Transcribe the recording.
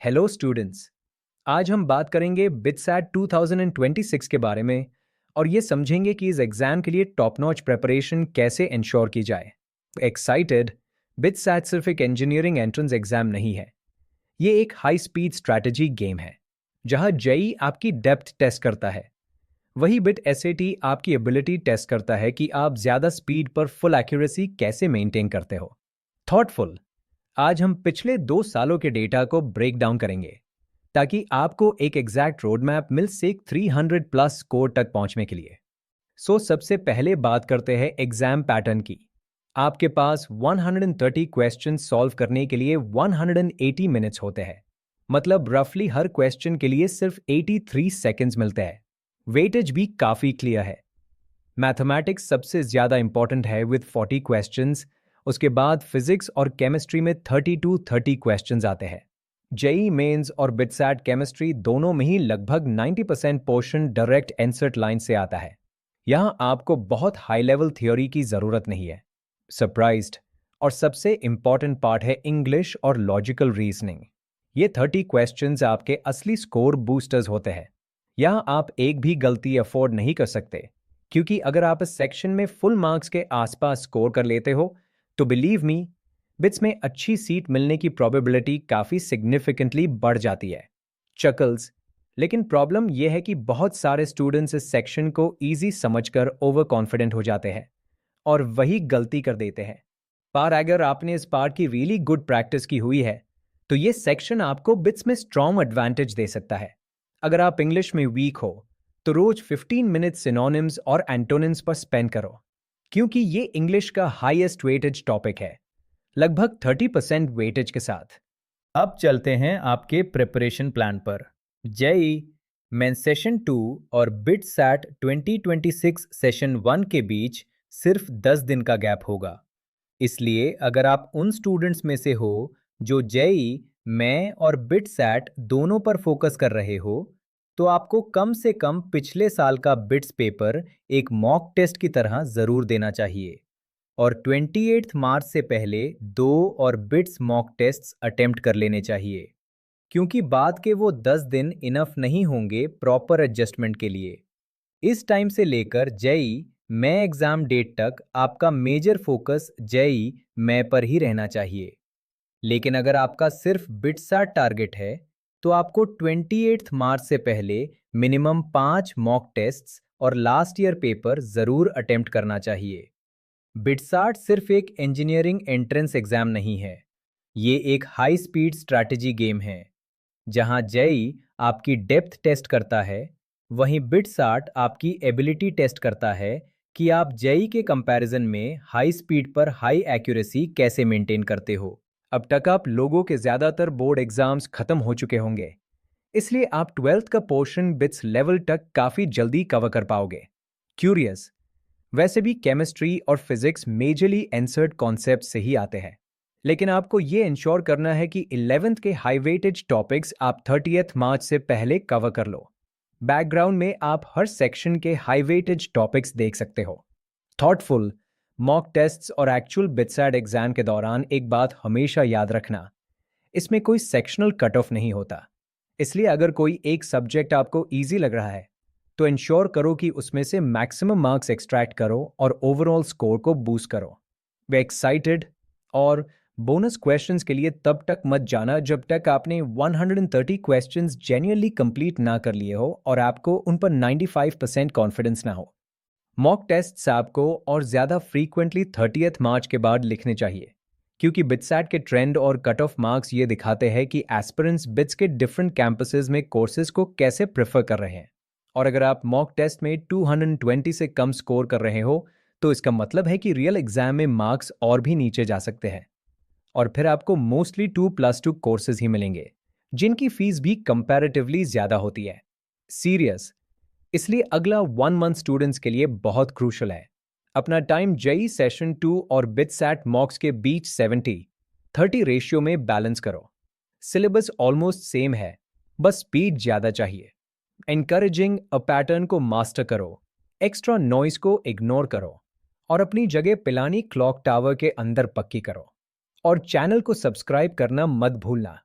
Hello students. आज हम बात करेंगे बिटसैट 2026 के बारे में और ये समझेंगे कि इस एग्जाम के लिए टॉप नॉच प्रिपरेशन कैसे इंश्योर की जाए। एक्साइटेड? बिटसैट सिर्फ एक इंजीनियरिंग एंट्रेंस एग्जाम नहीं है। ये एक हाई स्पीड स्ट्रैटेजी गेम है जहां जेई आपकी डेप्थ टेस्ट करता है, वही बिट एसएटी आपकी एबिलिटी टेस्ट करता है कि आप ज्यादा स्पीड पर फुल एक्यूरेसी कैसे मेंटेन करते हो। थॉटफुल। आज हम पिछले 2 सालों के डेटा को ब्रेक डाउन करेंगे ताकि आपको एक एग्जैक्ट रोड मैप मिल सके 300 प्लस स्कोर तक पहुंचने के लिए। सबसे पहले बात करते हैं एग्जाम पैटर्न की। आपके पास 130 क्वेश्चन सॉल्व करने के लिए 180 मिनट्स होते हैं। मतलब रफली हर क्वेश्चन के लिए सिर्फ 83 सेकंड्स मिलते हैं। वेटेज भी काफी क्लियर है। मैथमेटिक्स सबसे ज्यादा इंपॉर्टेंट है विद 40 क्वेश्चंस। उसके बाद फिजिक्स और केमिस्ट्री में 30 टू 30 क्वेश्चंस आते हैं। जेई मेंस और बिटसैट केमिस्ट्री दोनों में ही लगभग 90% पोर्शन डायरेक्ट एंसर लाइन से आता है। यहां आपको बहुत हाई लेवल थ्योरी की जरूरत नहीं है। सरप्राइज्ड? और सबसे इंपॉर्टेंट पार्ट है इंग्लिश और लॉजिकल रीजनिंग। ये 30 क्वेश्चंस आपके असली स्कोर बूस्टर्स होते हैं। यहां आप एक भी गलती अफोर्ड नहीं कर सकते, क्योंकि अगर आप इस सेक्शन में फुल मार्क्स के आसपास स्कोर कर लेते हो तो बिलीव मी, बिट्स में अच्छी सीट मिलने की प्रोबेबिलिटी काफी सिग्निफिकेंटली बढ़ जाती है। चकल्स। लेकिन प्रॉब्लम यह है कि बहुत सारे स्टूडेंट्स इस सेक्शन को इजी समझकर ओवर कॉन्फिडेंट हो जाते हैं और वही गलती कर देते हैं। पर अगर आपने इस पार्ट की रियली गुड प्रैक्टिस की हुई है तो ये सेक्शन आपको बिट्स में स्ट्रॉन्ग एडवांटेज दे सकता है। अगर आप इंग्लिश में वीक हो तो रोज 15 मिनट सिनोनिम्स और एंटोनिम्स पर स्पेंड करो, क्योंकि ये इंग्लिश का हाईएस्ट वेटेज टॉपिक है, लगभग 30% वेटेज के साथ। अब चलते हैं आपके प्रिपरेशन प्लान पर। जेई मेन सेशन 2 और बिटसैट 2026 सेशन 1 के बीच सिर्फ 10 दिन का गैप होगा। इसलिए अगर आप उन स्टूडेंट्स में से हो जो जेई, मैं और बिटसैट दोनों पर फोकस कर रहे हो, तो आपको कम से कम पिछले साल का बिट्स पेपर एक मॉक टेस्ट की तरह जरूर देना चाहिए और 28 मार्च से पहले 2 और बिट्स मॉक टेस्ट्स अटेम्प्ट कर लेने चाहिए, क्योंकि बाद के वो 10 दिन इनफ नहीं होंगे प्रॉपर एडजस्टमेंट के लिए। इस टाइम से लेकर जेई मैं एग्जाम डेट तक आपका मेजर फोकस जेई मैं पर ही रहना चाहिए। लेकिन अगर आपका सिर्फ बिटसैट टारगेट है तो आपको 28 मार्च से पहले मिनिमम 5 मॉक टेस्ट्स और लास्ट ईयर पेपर जरूर अटेम्प्ट करना चाहिए। बिटसैट सिर्फ एक इंजीनियरिंग एंट्रेंस एग्जाम नहीं है, ये एक हाई स्पीड स्ट्रैटेजी गेम है। जहां जेई आपकी डेप्थ टेस्ट करता है, वहीं बिटसैट आपकी एबिलिटी टेस्ट करता है कि आप जेई के कंपैरिजन में हाई स्पीड पर हाई एक्यूरेसी कैसे मेंटेन करते हो। अब तक आप लोगों के ज्यादातर बोर्ड एग्जाम्स खत्म हो चुके होंगे, इसलिए आप 12th का पोर्शन बिट्स लेवल तक काफी जल्दी कवर कर पाओगे। क्यूरियस? वैसे भी केमिस्ट्री और फिजिक्स मेजरली एंसर्ड कॉन्सेप्ट से ही आते हैं, लेकिन आपको ये इंश्योर करना है कि 11th के हाई वेटेज टॉपिक्स आप 30th मार्च से पहले कवर कर लो। बैकग्राउंड में आप हर सेक्शन के हाई वेटेज टॉपिक्स देख सकते हो। थॉटफुल मॉक टेस्ट्स और एक्चुअल बिटसैट एग्जाम के दौरान एक बात हमेशा याद रखना, इसमें कोई सेक्शनल कट ऑफ नहीं होता। इसलिए अगर कोई एक सब्जेक्ट आपको इजी लग रहा है तो इंश्योर करो कि उसमें से मैक्सिमम मार्क्स एक्सट्रैक्ट करो और ओवरऑल स्कोर को बूस्ट करो। वे एक्साइटेड? और बोनस क्वेश्चंस के लिए तब तक मत जाना जब तक आपने 130 क्वेश्चंस जेन्युइनली कंप्लीट ना कर लिए हो और आपको उन पर 95% कॉन्फिडेंस ना हो। मॉक टेस्ट्स आपको और ज़्यादा फ्रीक्वेंटली 30th मार्च के बाद लिखने चाहिए, क्योंकि बिटसैट के ट्रेंड और कट ऑफ मार्क्स ये दिखाते हैं कि एस्पिरेंट्स बिट्स के डिफरेंट कैंपसेस में कोर्सेज को कैसे प्रेफर कर रहे हैं। और अगर आप मॉक टेस्ट में 220 से कम स्कोर कर रहे हो तो इसका मतलब है कि रियल एग्जाम में मार्क्स और भी नीचे जा सकते हैं, और फिर आपको मोस्टली 2+2 कोर्सेज ही मिलेंगे जिनकी फीस भी कंपैरेटिवली ज्यादा होती है। सीरियस? इसलिए अगला 1 मंथ स्टूडेंट्स के लिए बहुत क्रूशल है। अपना टाइम जेई सेशन 2 और बिटसैट मॉक्स के बीच 70-30 रेशियो में बैलेंस करो। सिलेबस ऑलमोस्ट सेम है, बस स्पीड ज्यादा चाहिए। एनकरेजिंग अ पैटर्न को मास्टर करो, एक्स्ट्रा नॉइस को इग्नोर करो और अपनी जगह पिलानी क्लॉक टावर के अंदर पक्की करो। और चैनल को सब्सक्राइब करना मत भूलना।